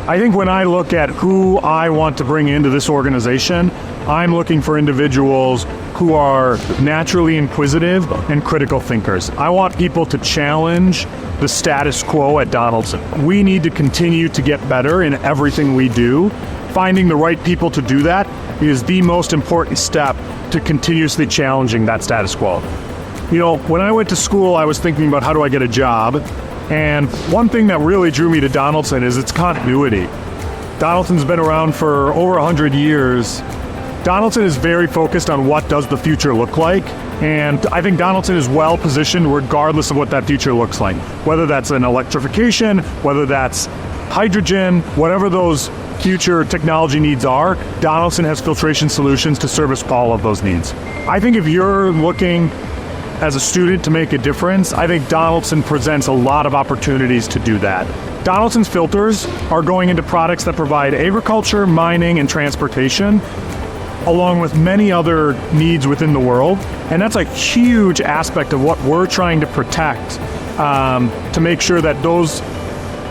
I think when I look at who I want to bring into this organization, I'm looking for individuals who are naturally inquisitive and critical thinkers. I want people to challenge the status quo at Donaldson. We need to continue to get better in everything we do. Finding the right people to do that is the most important step to continuously challenging that status quo. You know, when I went to school, I was thinking about how do I get a job? And one thing that really drew me to Donaldson is its continuity. Donaldson's been around for over 100 years. Donaldson is very focused on what does the future look like, and I think Donaldson is well positioned regardless of what that future looks like. Whether that's an electrification, whether that's hydrogen, whatever those future technology needs are, Donaldson has filtration solutions to service all of those needs. I think if you're looking as a student to make a difference, I think Donaldson presents a lot of opportunities to do that. Donaldson's filters are going into products that provide agriculture, mining, and transportation, along with many other needs within the world. And that's a huge aspect of what we're trying to protect, to make sure that those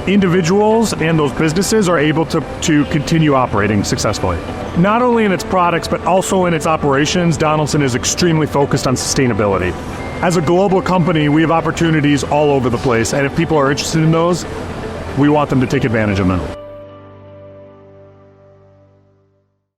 individuals and those businesses are able to continue operating successfully. Not only in its products, but also in its operations, Donaldson is extremely focused on sustainability. As a global company, we have opportunities all over the place, and if people are interested in those, we want them to take advantage of them.